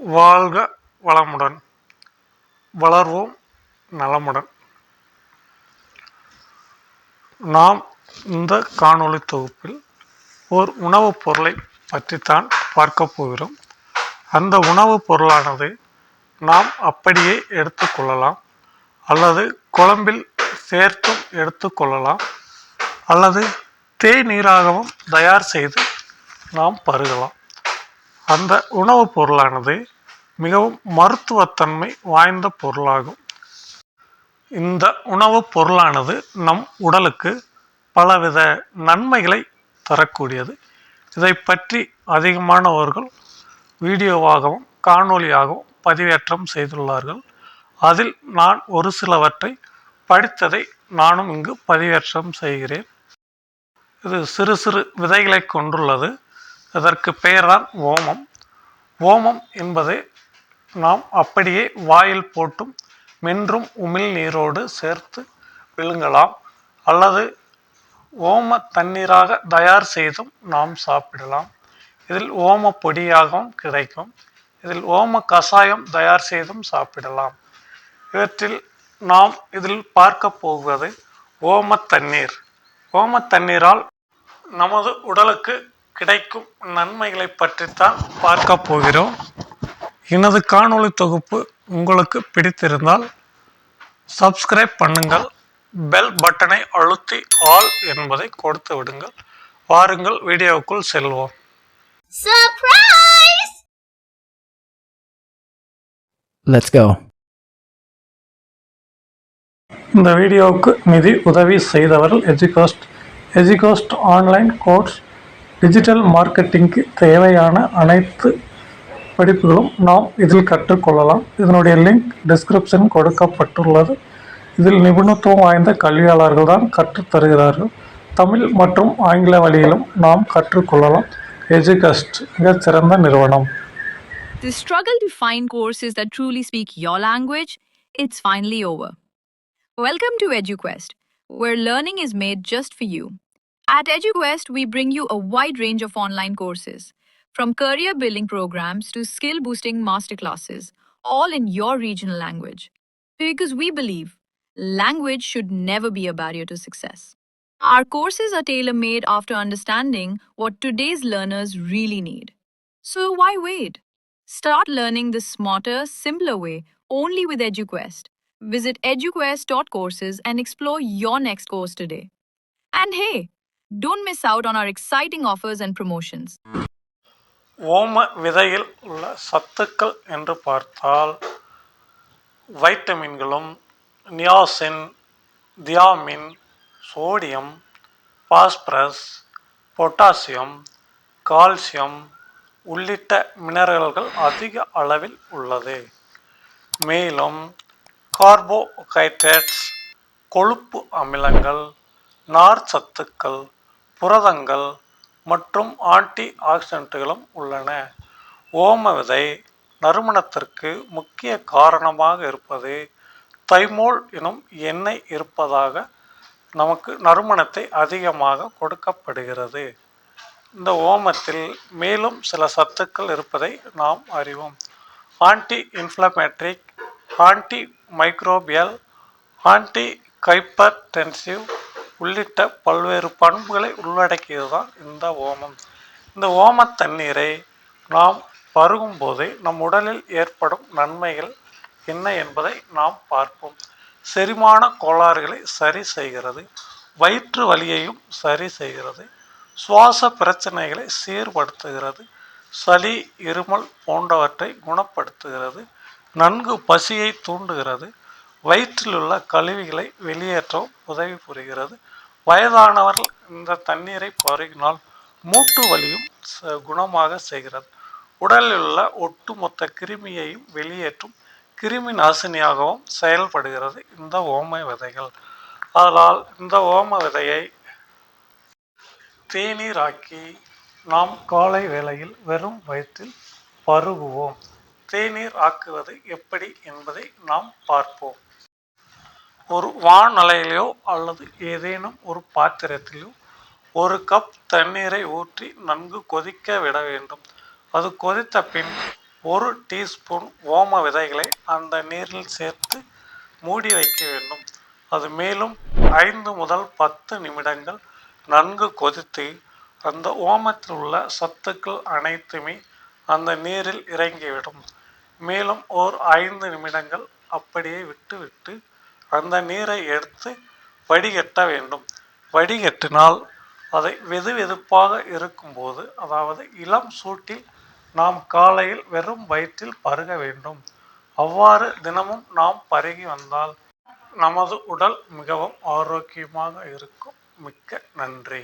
வாழ்க வளமுடன், வளர்வோம் நலமுடன். நாம் இந்த காணொளி தொகுப்பில் ஓர் உணவுப் பொருளை பற்றித்தான் பார்க்க போகிறோம். அந்த உணவுப் பொருளானது நாம் அப்படியே எடுத்துக்கொள்ளலாம், அல்லது குழம்பில் சேர்த்தும் எடுத்துக்கொள்ளலாம், அல்லது தேநீராகவும் தயார் செய்து நாம் பருகலாம். அந்த உணவுப் பொருளானது மிகவும் மருத்துவத்தன்மை வாய்ந்த பொருளாகும். இந்த உணவுப் பொருளானது நம் உடலுக்கு பலவித நன்மைகளை தரக்கூடியது. இதை பற்றி அதிகமானவர்கள் வீடியோவாகவும் காணொளியாகவும் பதிவேற்றம் செய்துள்ளார்கள். அதில் நான் ஒரு சிலவற்றை படித்ததை நானும் இங்கு பதிவேற்றம் செய்கிறேன். இது சிறு சிறு விதைகளை கொண்டுள்ளது. இதற்கு பெயர்தான் ஓமம். ஓமம் என்பது நாம் அப்படியே வாயில் போட்டும் மென்றும் உமிழ் நீரோடு சேர்த்து விழுங்கலாம், அல்லது ஓம தண்ணீராக தயார் செய்தும் நாம் சாப்பிடலாம். இதில் ஓம பொடியாகவும் கிடைக்கும். இதில் ஓம கஷாயம் தயார் செய்தும் சாப்பிடலாம். இவற்றில் நாம் இதில் பார்க்க போவது ஓம தண்ணீர். ஓம தண்ணீரால் நமது உடலுக்கு கிடைக்கும் நன்மைகளை பற்றித்தான் பார்க்க போகிறோம். எனது காணொளி தொகுப்பு உங்களுக்கு பிடித்திருந்தால் சப்ஸ்கிரைப் பண்ணுங்கள், பெல் பட்டனை அழுத்தி ஆல் என்பதை கொடுத்து விடுங்கள். வாருங்கள் வீடியோவுக்குள் செல்வோம். Surprise! Let's go. இந்த வீடியோவுக்கு நிதி உதவி செய்தவர்கள் எஜுகோஸ்ட் ஆன்லைன் கோர்ஸ். டிஜிட்டல் மார்க்கெட்டிங்க்கு தேவையான அனைத்து படிப்புகளும் நாம் இதில் கற்றுக்கொள்ளலாம். இதனுடைய லிங்க் டிஸ்கிரிப்ஷன் கொடுக்கப்பட்டுள்ளது. இதில் நிபுணத்துவம் வாய்ந்த கல்வியாளர்கள் தான் கற்றுத்தருகிறார்கள். தமிழ் மற்றும் ஆங்கில வழியிலும் நாம் கற்றுக்கொள்ளலாம். எஜுகோஸ்ட் மிகச் சிறந்த நிறுவனம். The struggle to find courses that truly speak your language, it's finally over. Welcome to EduQuest, where learning is made just for you. At EduQuest, we bring you a wide range of online courses, from career building programs to skill boosting masterclasses, all in your regional language. Because we believe language should never be a barrier to success. Our courses are tailor made after understanding what today's learners really need. So why wait? Start learning the smarter, simpler way only with EduQuest. Visit eduquest.courses and explore your next course today. And hey, don't miss out on our exciting offers and promotions. ஓம விதையில் உள்ள சத்துக்கள் என்று பார்த்தால் வைட்டமின்களும், niacin, thiamine, sodium, phosphorus, potassium, calcium உள்ளிட்ட மினரல்கள் அதிக அளவில் உள்ளது. மேலும் கார்போஹைட்ரேட்ஸ், கொழுப்பு அமிலங்கள், நார் சத்துக்கள், புரதங்கள் மற்றும் ஆன்டி ஆக்சிடென்ட்டுகளும் உள்ளன. ஓம விதை நறுமணத்திற்கு முக்கிய காரணமாக இருப்பது தைமோல் எனும் எண்ணெய் இருப்பதாக நமக்கு நறுமணத்தை அதிகமாக கொடுக்கப்படுகிறது. இந்த ஓமத்தில் மேலும் சில சத்துக்கள் இருப்பதை நாம் அறிவோம். ஆன்டி இன்ஃப்ளமேட்டரிக், ஆன்டி மைக்ரோபியல், ஆன்டி ஹைப்பர்டென்சிவ் உள்ளிட்ட பல்வேறு பண்புகளை உள்ளடக்கியதுதான் இந்த ஓமம். இந்த ஓம தண்ணீரை நாம் பருகும்போது நம் உடலில் ஏற்படும் நன்மைகள் என்ன என்பதை நாம் பார்ப்போம். செரிமான கோளாறுகளை சரி செய்கிறது, வயிற்று வலியையும் சரி செய்கிறது, சுவாச பிரச்சனைகளை சீர்படுத்துகிறது, சளி, இருமல் போன்றவற்றை குணப்படுத்துகிறது, நன்கு பசியை தூண்டுகிறது, வயிற்றிலுள்ள கழிவுகளை வெளியேற்றவும் உதவி புரிகிறது. வயதானவர்கள் இந்த தண்ணீரை பருகினால் மூட்டு வலியும் குணமாக செய்கிறது. உடலில் உள்ள ஒட்டுமொத்த கிருமியையும் வெளியேற்றும் கிருமி நாசினியாகவும் செயல்படுகிறது இந்த ஓம விதைகள். அதனால் இந்த ஓம விதையை தேநீராக்கி நாம் காலை வேளையில் வெறும் வயிற்றில் பருகுவோம். தேநீர் ஆக்குவது எப்படி என்பதை நாம் பார்ப்போம். ஒரு வாணலையிலோ அல்லது ஏதேனும் ஒரு பாத்திரத்திலோ 1 கப் தண்ணீரை ஊற்றி நன்கு கொதிக்க விட வேண்டும். அது கொதித்த பின் 1 டீஸ்பூன் ஓம விதைகளை அந்த நீரில் சேர்த்து மூடி வைக்க வேண்டும். அது மேலும் 5 முதல் 10 நிமிடங்கள் நன்கு கொதித்து அந்த ஓமத்தில் உள்ள சத்துக்கள் அனைத்துமே அந்த நீரில் இறங்கிவிடும். மேலும் ஓர் 5 நிமிடங்கள் அப்படியே விட்டுவிட்டு அந்த நீரை எடுத்து வடிகட்ட வேண்டும். வடிகட்டினால் அதை வெதுவெதுப்பாக இருக்கும்போது, அதாவது இளம் சூட்டில் நாம் காலையில் வெறும் வயிற்றில் பருக வேண்டும். அவ்வாறு தினமும் நாம் பருகி வந்தால் நமது உடல் மிகவும் ஆரோக்கியமாக இருக்கும். மிக்க நன்றி.